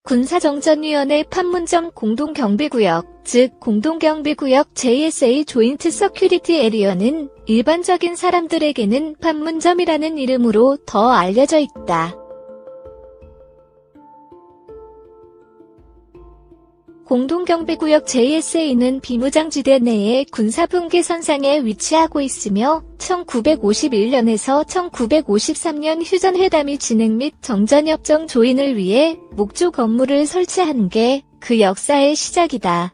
군사정전위원회 판문점 공동경비구역, 즉 공동경비구역 JSA 조인트 서큐리티 에리어는 일반적인 사람들에게는 판문점이라는 이름으로 더 알려져 있다. 공동경비구역 JSA는 비무장지대 내의 군사분계선상에 위치하고 있으며 1951년에서 1953년 휴전회담이 진행 및 정전협정 조인을 위해 목조 건물을 설치한 게 그 역사의 시작이다.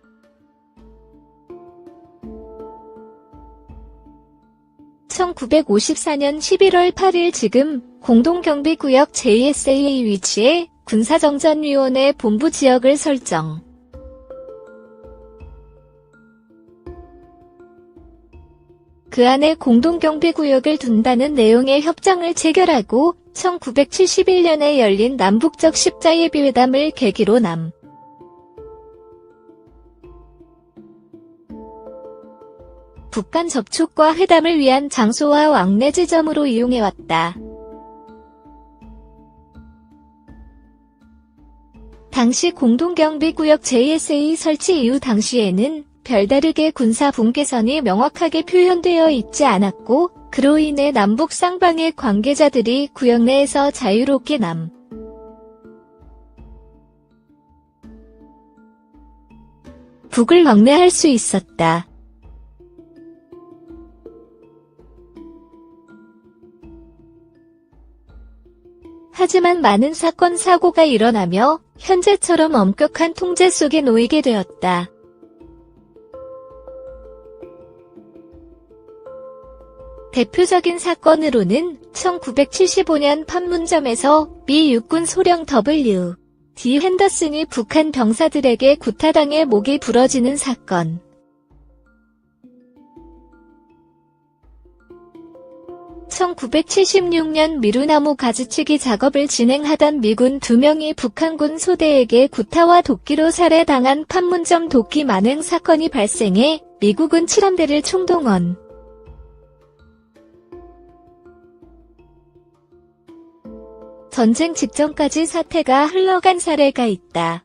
(1954년 11월 8일) 지금 공동경비구역 JSA 위치에 군사정전위원회 본부 지역을 설정. 그 안에 공동경비구역을 둔다는 내용의 협정을 체결하고 1971년에 열린 남북적 십자예비회담을 계기로 북한 접촉과 회담을 위한 장소와 왕래 지점으로 이용해왔다. 당시 공동경비구역 JSA 설치 이후 당시에는 별다르게 군사 분계선이 명확하게 표현되어 있지 않았고 그로 인해 남북 쌍방의 관계자들이 구역 내에서 자유롭게 북을 왕래할 수 있었다. 하지만 많은 사건 사고가 일어나며 현재처럼 엄격한 통제 속에 놓이게 되었다. 대표적인 사건으로는 1975년 판문점에서 미 육군 소령 W.D. 핸더슨이 북한 병사들에게 구타당해 목이 부러지는 사건. 1976년 미루나무 가지치기 작업을 진행하던 미군 2명이 북한군 소대에게 구타와 도끼로 살해당한 판문점 도끼 만행 사건이 발생해 미국은 7함대를 총동원. 전쟁 직전까지 사태가 흘러간 사례가 있다.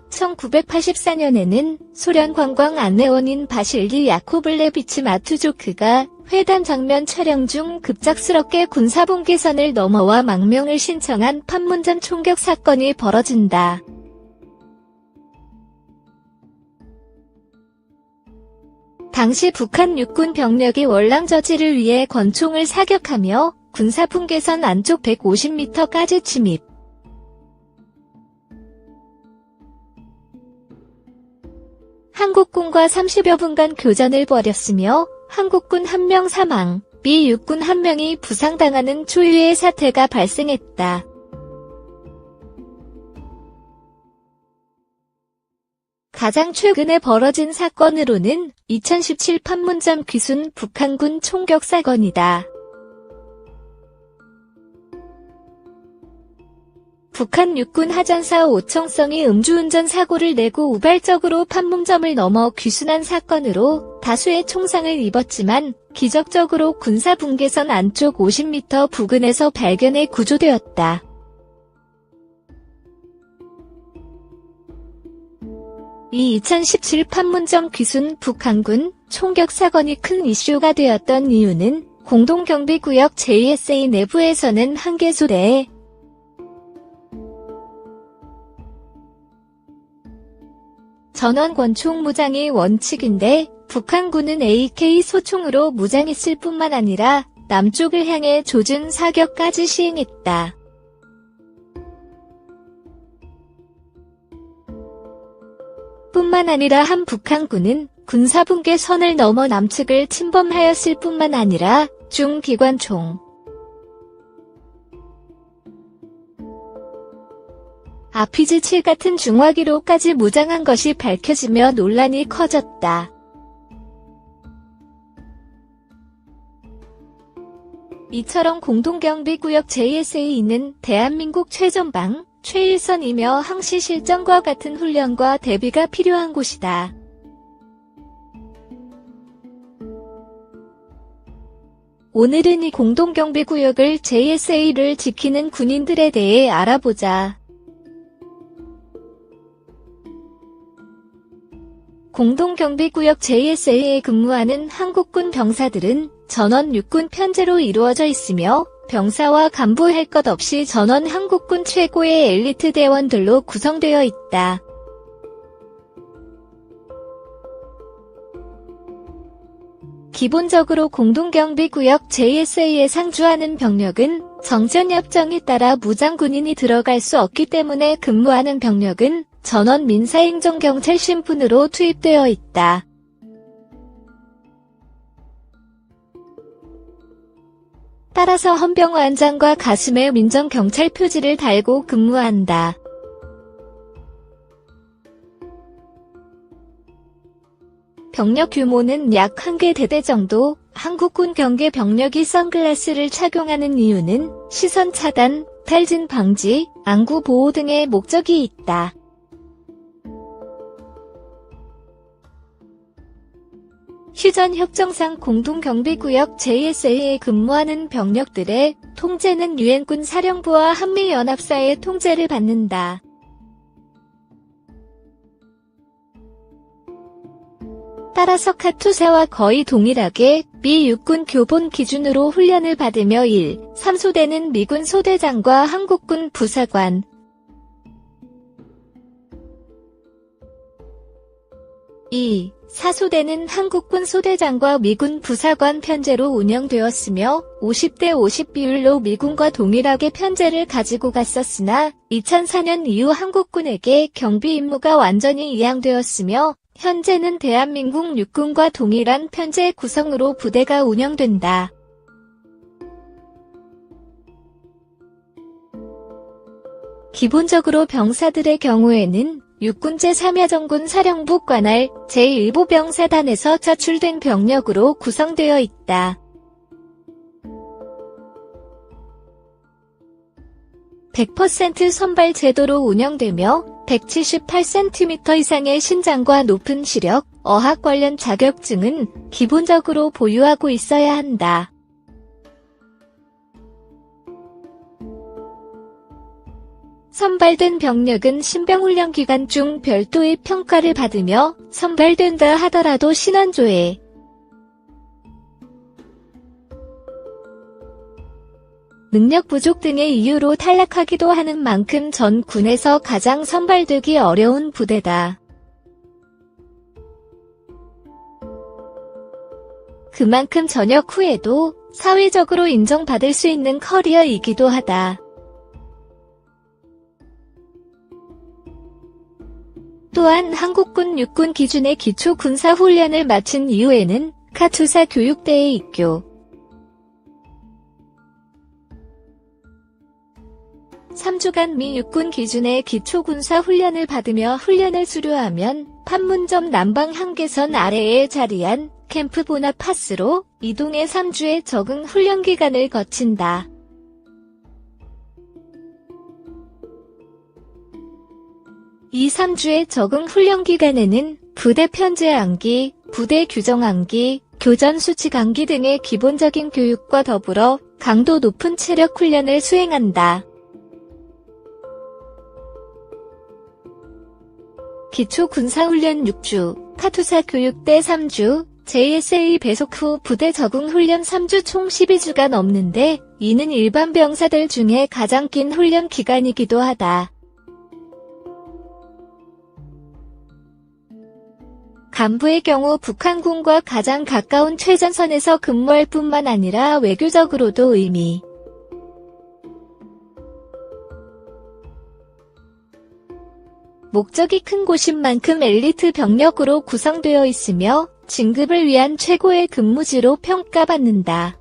(1984년에는) 소련 관광 안내원인 바실리 야코블레비치 마투조크가 회담 장면 촬영 중 급작스럽게 군사분계선을 넘어와 망명을 신청한 판문점 총격 사건이 벌어진다. 당시 북한 육군 병력이 월남저지를 위해 권총을 사격하며 군사분계선 안쪽 150m까지 침입. 한국군과 30여 분간 교전을 벌였으며 한국군 1명 사망, 미 육군 1명이 부상당하는 초유의 사태가 발생했다. 가장 최근에 벌어진 사건으로는 2017 판문점 귀순 북한군 총격 사건이다. 북한 육군 하전사 오청성이 음주운전 사고를 내고 우발적으로 판문점을 넘어 귀순한 사건으로 다수의 총상을 입었지만 기적적으로 군사분계선 안쪽 50m 부근에서 발견해 구조되었다. 이 2017 판문점 귀순 북한군 총격 사건이 큰 이슈가 되었던 이유는 공동경비구역 JSA 내부에서는 한개 소대에 전원 권총 무장이 원칙인데 북한군은 AK 소총으로 무장했을 뿐만 아니라 남쪽을 향해 조준 사격까지 시행했다. 뿐만 아니라 한 북한군은 군사분계선을 넘어 남측을 침범하였을 뿐만 아니라 중기관총, RPG-7 같은 중화기로까지 무장한 것이 밝혀지며 논란이 커졌다. 이처럼 공동경비구역 JSA는 대한민국 최전방, 최일선이며 항시 실전과 같은 훈련과 대비가 필요한 곳이다. 오늘은 이 공동경비구역을 JSA를 지키는 군인들에 대해 알아보자. 공동경비구역 JSA에 근무하는 한국군 병사들은 전원 육군 편제로 이루어져 있으며 병사와 간부 할 것 없이 전원 한국군 최고의 엘리트 대원들로 구성되어 있다. 기본적으로 공동경비구역 JSA에 상주하는 병력은 정전협정에 따라 무장군인이 들어갈 수 없기 때문에 근무하는 병력은 전원 민사행정경찰 신분으로 투입되어 있다. 따라서 헌병완장과 가슴에 민정경찰 표지를 달고 근무한다. 병력 규모는 약 1개 대대 정도. 한국군 경계 병력이 선글라스를 착용하는 이유는 시선 차단, 탈진 방지, 안구 보호 등의 목적이 있다. 휴전 협정상 공동경비구역 JSA에 근무하는 병력들의 통제는 유엔군 사령부와 한미연합사의 통제를 받는다. 따라서 카투사와 거의 동일하게 미 육군 교본 기준으로 훈련을 받으며 1, 3소대는 미군 소대장과 한국군 부사관, 2, 4소대는 한국군 소대장과 미군 부사관 편제로 운영되었으며 50대 50 비율로 미군과 동일하게 편제를 가지고 갔었으나 2004년 이후 한국군에게 경비 임무가 완전히 이양되었으며 현재는 대한민국 육군과 동일한 편제 구성으로 부대가 운영된다. 기본적으로 병사들의 경우에는 육군 제3야전군 사령부 관할 제1보병사단에서 차출된 병력으로 구성되어 있다. 100% 선발 제도로 운영되며 178cm 이상의 신장과 높은 시력, 어학 관련 자격증은 기본적으로 보유하고 있어야 한다. 선발된 병력은 신병훈련 기간 중 별도의 평가를 받으며 선발된다 하더라도 신원조회, 능력 부족 등의 이유로 탈락하기도 하는 만큼 전 군에서 가장 선발되기 어려운 부대다. 그만큼 전역 후에도 사회적으로 인정받을 수 있는 커리어이기도 하다. 또한 한국군 육군 기준의 기초 군사 훈련을 마친 이후에는 카투사 교육대에 입교, 3주간 미 육군 기준의 기초 군사 훈련을 받으며 훈련을 수료하면 판문점 남방 한계선 아래에 자리한 캠프 보나파스로 이동해 3주의 적응 훈련 기간을 거친다. 이 3주의 적응 훈련 기간에는 부대 편제 암기, 부대 규정 암기, 교전 수칙 암기 등의 기본적인 교육과 더불어 강도 높은 체력 훈련을 수행한다. 기초 군사훈련 6주, 카투사 교육대 3주, JSA 배속 후 부대 적응 훈련 3주 총 12주가 넘는데 이는 일반 병사들 중에 가장 긴 훈련 기간이기도 하다. 간부의 경우 북한군과 가장 가까운 최전선에서 근무할 뿐만 아니라 외교적으로도 의미 목적이 큰 곳인 만큼 엘리트 병력으로 구성되어 있으며 진급을 위한 최고의 근무지로 평가받는다.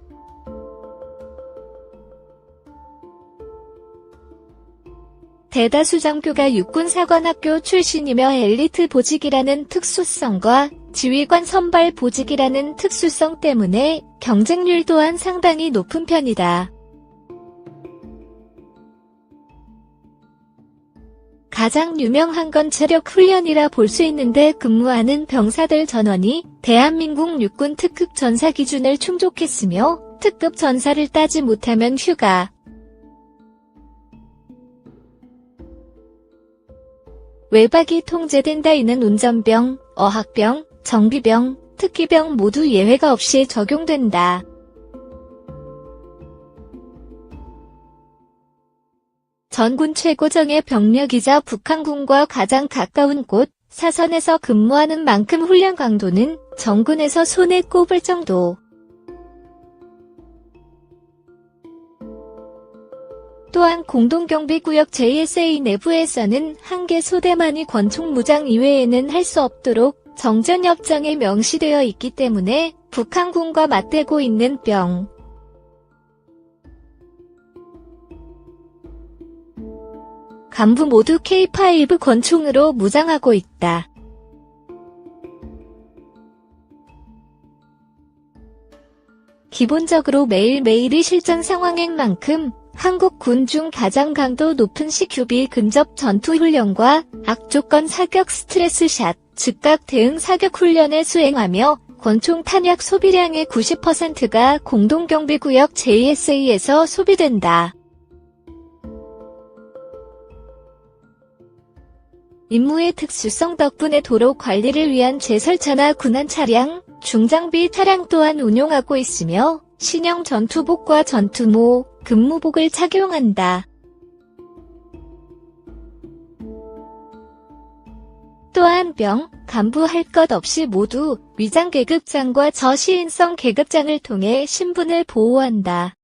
대다수 장교가 육군사관학교 출신이며 엘리트 보직이라는 특수성과 지휘관 선발 보직이라는 특수성 때문에 경쟁률 또한 상당히 높은 편이다. 가장 유명한 건 체력 훈련이라 볼 수 있는데 근무하는 병사들 전원이 대한민국 육군 특급 전사 기준을 충족했으며 특급 전사를 따지 못하면 휴가. 외박이 통제된다. 이는 운전병, 어학병, 정비병, 특기병 모두 예외가 없이 적용된다. 전군 최고정예 병력이자 북한군과 가장 가까운 곳, 사선에서 근무하는 만큼 훈련 강도는 정군에서 손에 꼽을 정도. 또한 공동경비구역 JSA 내부에서는 한 개 소대만이 권총무장 이외에는 할 수 없도록 정전협정에 명시되어 있기 때문에 북한군과 맞대고 있는 병, 간부 모두 K5 권총으로 무장하고 있다. 기본적으로 매일매일의 실전 상황인 만큼 한국군 중 가장 강도 높은 CQB 근접 전투훈련과 악조건 사격 스트레스샷, 즉각 대응 사격 훈련을 수행하며 권총 탄약 소비량의 90%가 공동경비구역 JSA에서 소비된다. 임무의 특수성 덕분에 도로 관리를 위한 제설차나 군안 차량, 중장비 차량 또한 운용하고 있으며 신형 전투복과 전투모, 근무복을 착용한다. 또한 병, 간부 할 것 없이 모두 위장 계급장과 저시인성 계급장을 통해 신분을 보호한다.